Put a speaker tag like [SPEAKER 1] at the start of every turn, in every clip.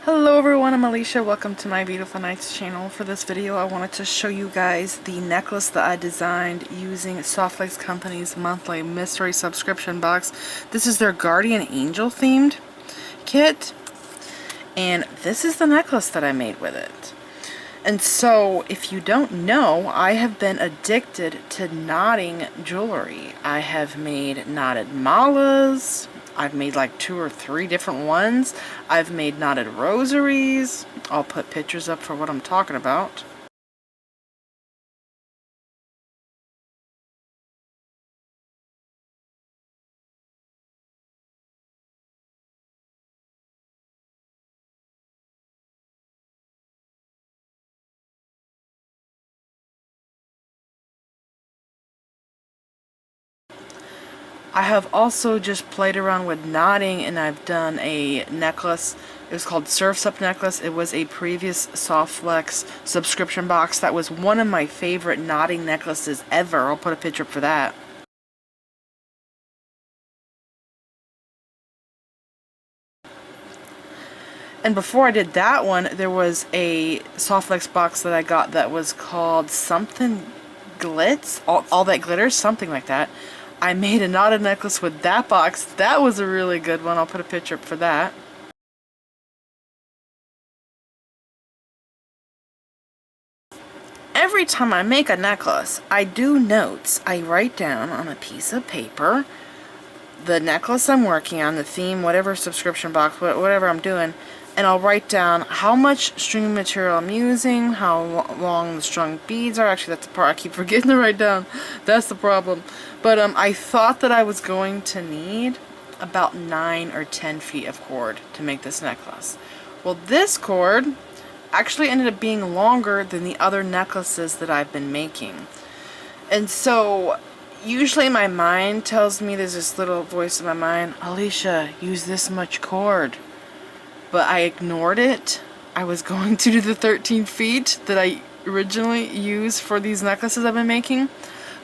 [SPEAKER 1] Hello everyone, I'm Alicia. Welcome to my Beautiful Nights channel. For this video I wanted to show you guys the necklace that I designed using Softlace Company's monthly mystery subscription box. This is their Guardian Angel themed kit, and this is the necklace that I made with it. And so, if you don't know, I have been addicted to knotting jewelry. I have made knotted malas. I've made like 2 or 3 different ones. I've made knotted rosaries. I'll put pictures up for what I'm talking about. I have also just played around with knotting, and I've done a necklace. It was called Surf's Up necklace. It was a previous Softflex subscription box. That was one of my favorite knotting necklaces ever. I'll put a picture up for that. And before I did that one, there was a Softflex box that I got that was called something glitz, all that glitters, something like that. I made a knotted necklace with that box. That was a really good one. I'll put a picture up for that. Every time I make a necklace, I do notes. I write down on a piece of paper the necklace I'm working on, the theme, whatever subscription box, whatever I'm doing, and I'll write down how much string material I'm using, how long the strung beads are. Actually, that's the part I keep forgetting to write down. That's the problem. But I thought that I was going to need about 9 or 10 feet of cord to make this necklace. Well, this cord actually ended up being longer than the other necklaces that I've been making. And so usually my mind tells me, there's this little voice in my mind, Alicia, use this much cord. But I ignored it. I was going to do the 13 feet that I originally used for these necklaces I've been making.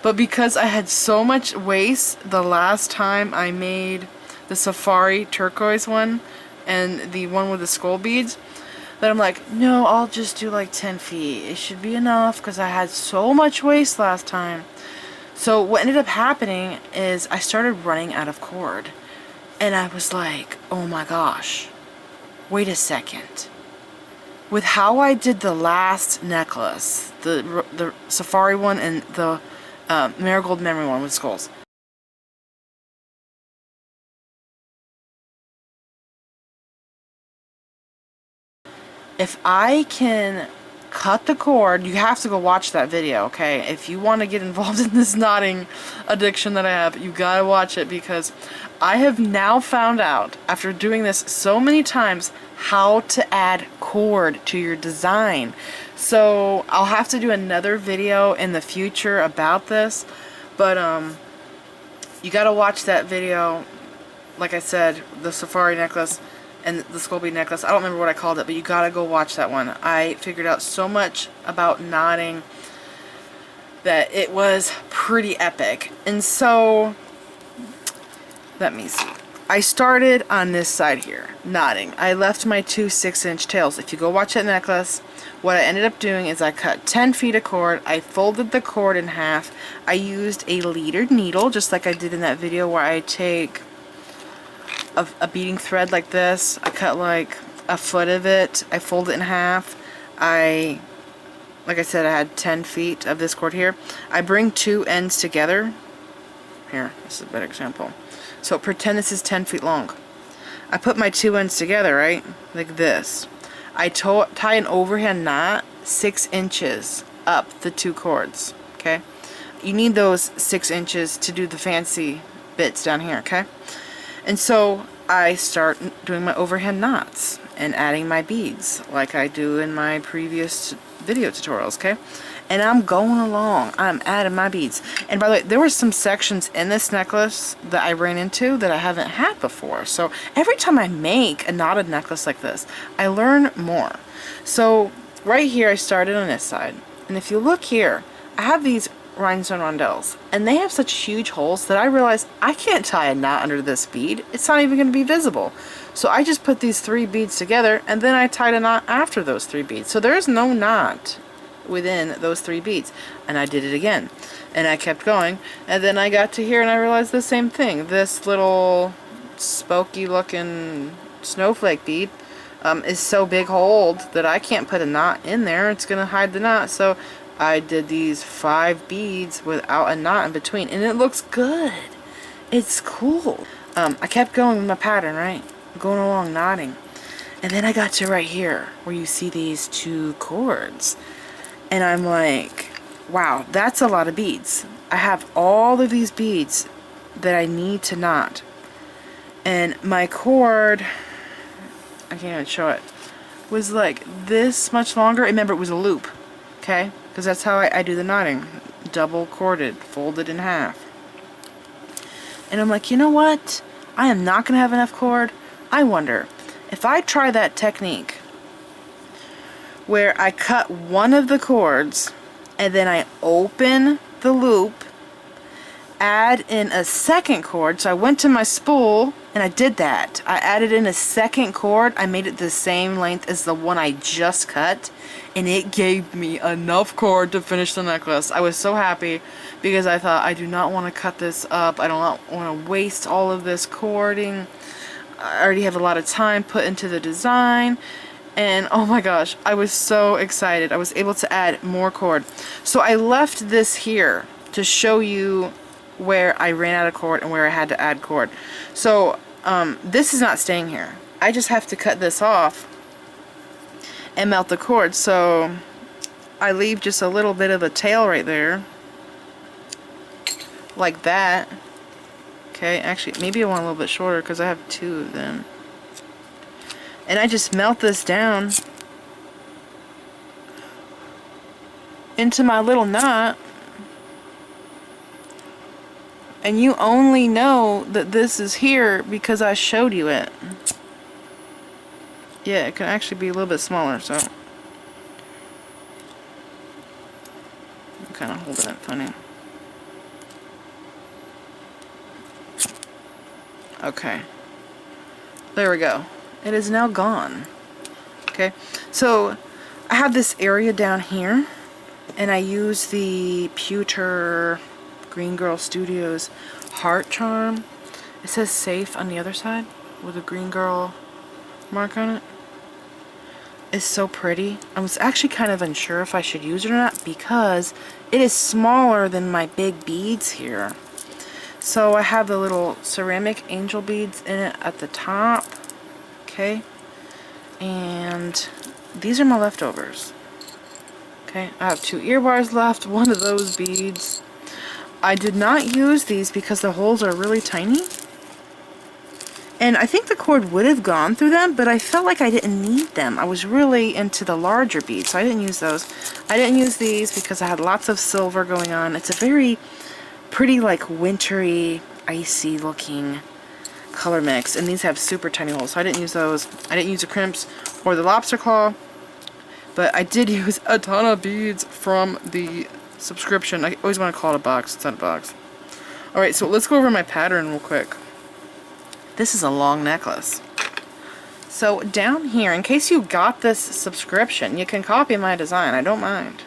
[SPEAKER 1] But because I had so much waste the last time I made the safari turquoise one and the one with the skull beads, that I'm like, no, I'll just do like 10 feet. It should be enough because I had so much waste last time. So what ended up happening is I started running out of cord. And I was like, oh my gosh, wait a second. With how I did the last necklace, the safari one and the marigold memory one with skulls, if I can cut the cord, you have to go watch that video, okay? If you want to get involved in this knotting addiction that I have, you gotta watch it, because I have now found out, after doing this so many times, how to add cord to your design. So I'll have to do another video in the future about this, but you gotta watch that video. Like I said, the safari necklace and the skull bead necklace. I don't remember what I called it, but you gotta go watch that one. I figured out so much about knotting that it was pretty epic. And so, let me see. I started on this side here, knotting. I left my 2 6-inch tails. If you go watch that necklace, what I ended up doing is I cut 10 feet of cord. I folded the cord in half. I used a leadered needle, just like I did in that video where I take a beading thread like this. I cut like a foot of it. I fold it in half. Like I said, I had 10 feet of this cord here. I bring 2 ends together. Here, this is a better example. So pretend this is 10 feet long. I put my 2 ends together, right? Like this. I tie an overhand knot 6 inches up the 2 cords, okay? You need those 6 inches to do the fancy bits down here, okay? And so I start doing my overhand knots and adding my beads like I do in my previous video tutorials, okay? And I'm going along. I'm adding my beads. And by the way, there were some sections in this necklace that I ran into that I haven't had before. So every time I make a knotted necklace like this, I learn more. So right here I started on this side. And if you look here, I have these rhinestone rondelles, and they have such huge holes that I realized I can't tie a knot under this bead. It's not even going to be visible. So I just put these 3 beads together, and then I tied a knot after those 3 beads. So there's no knot within those 3 beads. And I did it again, and I kept going, and then I got to here and I realized the same thing. This little spooky looking snowflake bead is so big holed that I can't put a knot in there. It's going to hide the knot. So I did these 5 beads without a knot in between, and it looks good. It's cool. I kept going with my pattern, right? Going along, knotting. And then I got to right here where you see these 2 cords. And I'm like, wow, that's a lot of beads. I have all of these beads that I need to knot. And my cord, I can't even show it, was like this much longer. Remember, it was a loop, okay? Because that's how I do the knotting. Double corded, folded in half. And I'm like, you know what? I am not going to have enough cord. I wonder if I try that technique where I cut one of the cords and then I open the loop, add in a second cord. So I went to my spool and I did that. I added in a second cord. I made it the same length as the one I just cut, and it gave me enough cord to finish the necklace. I was so happy because I thought, I do not want to cut this up. I don't want to waste all of this cording. I already have a lot of time put into the design. And oh my gosh, I was so excited. I was able to add more cord. So I left this here to show you where I ran out of cord and where I had to add cord. So this is not staying here. I just have to cut this off and melt the cord. So I leave just a little bit of a tail right there, like that. Okay, actually maybe I want a little bit shorter because I have 2 of them. And I just melt this down into my little knot. And you only know that this is here because I showed you it. Yeah, it can actually be a little bit smaller, so I'm kind of holding it funny. Okay. There we go. It is now gone. Okay, so I have this area down here, and I use the Pewter Green Girl Studios heart charm. It says safe on the other side with a green girl mark on it. It's so pretty. I was actually kind of unsure if I should use it or not because it is smaller than my big beads here. So I have the little ceramic angel beads in it at the top. Okay, and these are my leftovers. Okay, I have 2 ear bars left, one of those beads. I did not use these because the holes are really tiny. And I think the cord would have gone through them, but I felt like I didn't need them. I was really into the larger beads, so I didn't use those. I didn't use these because I had lots of silver going on. It's a very pretty, like, wintry, icy looking color mix, and these have super tiny holes, so I didn't use those. I didn't use the crimps or the lobster claw, but I did use a ton of beads from the subscription. I always want to call it a box. It's not a box. Alright, so let's go over my pattern real quick. This is a long necklace. So down here, in case you got this subscription, you can copy my design. I don't mind.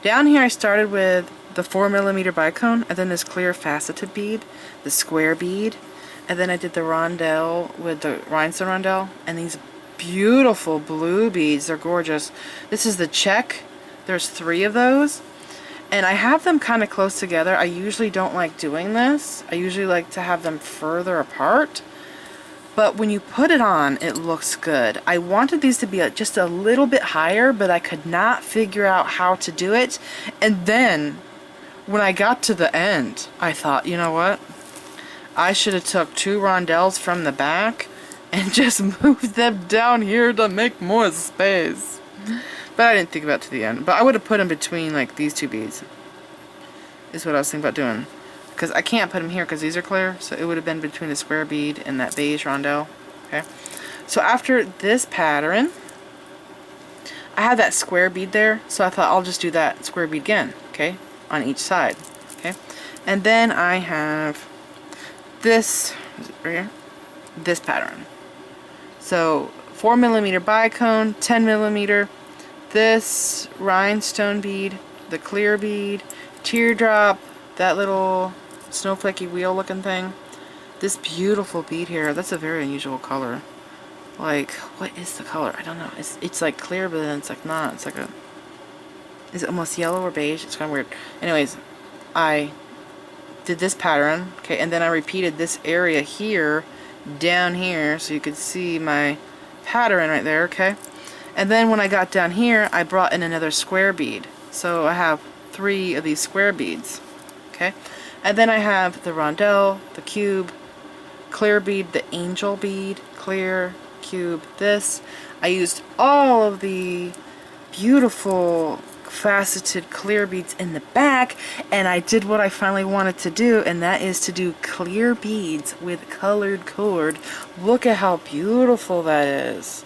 [SPEAKER 1] Down here I started with the 4mm bicone, and then this clear faceted bead, the square bead, and then I did the rondelle with the rhinestone rondelle, and these beautiful blue beads. They're gorgeous. This is the check. There's 3 of those, and I have them kind of close together. I usually don't like doing this. I usually like to have them further apart, but when you put it on, it looks good. I wanted these to be just a little bit higher, but I could not figure out how to do it. And then when I got to the end, I thought, you know what? I should have took 2 rondelles from the back and just moved them down here to make more space. But I didn't think about it to the end. But I would have put them between, like, these 2 beads. Is what I was thinking about doing. Because I can't put them here because these are clear. So it would have been between the square bead and that beige rondelle. Okay. So after this pattern, I had that square bead there. So I thought I'll just do that square bead again. Okay. on each side. Okay, and then I have this right here, this pattern. So 4mm bicone, 10mm, this rhinestone bead, the clear bead, teardrop, that little snowflakey wheel looking thing, this beautiful bead here. That's a very unusual color. Like, what is the color? I don't know. It's like clear, but then it's like not. It's like a, is it almost yellow or beige? It's kind of weird. Anyways, I did this pattern, okay, and then I repeated this area here, down here, so you could see my pattern right there, okay? And then when I got down here, I brought in another square bead. So I have 3 of these square beads, okay? And then I have the rondelle, the cube, clear bead, the angel bead, clear, cube, this. I used all of the beautiful faceted clear beads in the back, and I did what I finally wanted to do, and that is to do clear beads with colored cord. Look at how beautiful that is.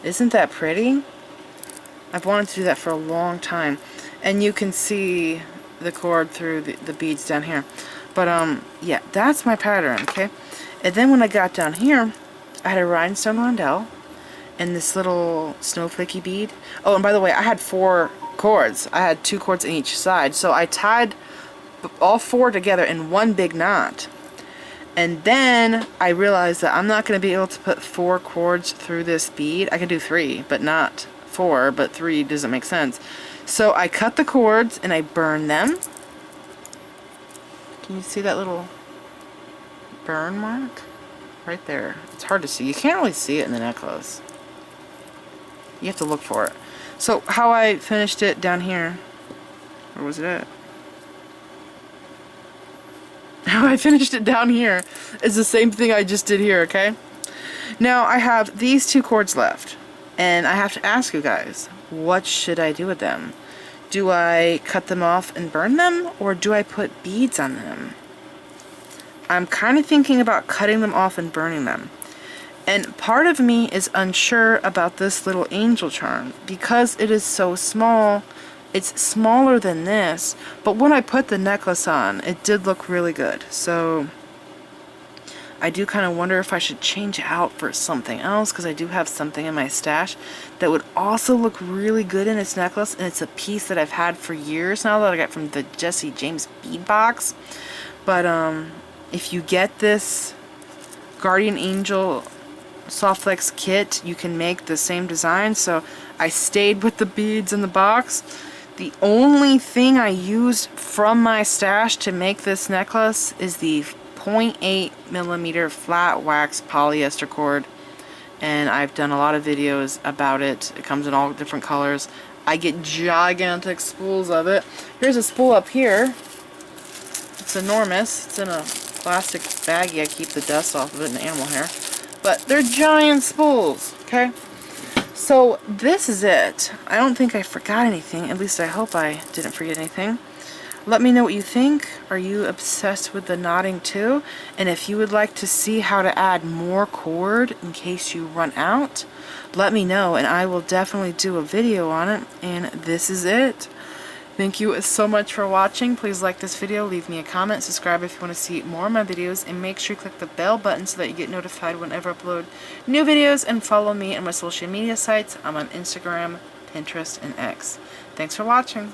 [SPEAKER 1] Isn't that pretty? I've wanted to do that for a long time, and you can see the cord through the beads down here. But yeah, that's my pattern, okay? And then when I got down here, I had a rhinestone rondelle and this little snowflakey bead. Oh, and by the way, I had 4 cords. I had 2 cords in each side, so I tied all 4 together in one big knot. And then I realized that I'm not going to be able to put 4 cords through this bead. I can do 3, but not 4, but 3 doesn't make sense. So I cut the cords and I burned them. Can you see that little burn mark? Right there. It's hard to see. You can't really see it in the necklace. You have to look for it. So how I finished it down here, where was it at? How I finished it down here is the same thing I just did here, okay? Now I have these 2 cords left, and I have to ask you guys, what should I do with them? Do I cut them off and burn them, or do I put beads on them? I'm kind of thinking about cutting them off and burning them. And part of me is unsure about this little angel charm because it is so small. It's smaller than this, but when I put the necklace on, it did look really good. So I do kind of wonder if I should change it out for something else, because I do have something in my stash that would also look really good in its necklace, and it's a piece that I've had for years now that I got from the Jesse James bead box. But if you get this Guardian Angel Soft Flex kit, you can make the same design. So I stayed with the beads in the box. The only thing I used from my stash to make this necklace is the 0.8mm flat wax polyester cord, and I've done a lot of videos about it. It comes in all different colors. I get gigantic spools of it. Here's a spool up here. It's enormous. It's in a plastic baggie. I keep the dust off of it and animal hair. But they're giant spools, okay? So this is it. I don't think I forgot anything. At least I hope I didn't forget anything. Let me know what you think. Are you obsessed with the knotting too? And if you would like to see how to add more cord in case you run out, let me know and I will definitely do a video on it. And this is it. Thank you so much for watching. Please like this video, leave me a comment, subscribe if you want to see more of my videos, and make sure you click the bell button so that you get notified whenever I upload new videos, and follow me on my social media sites. I'm on Instagram, Pinterest, and X. Thanks for watching.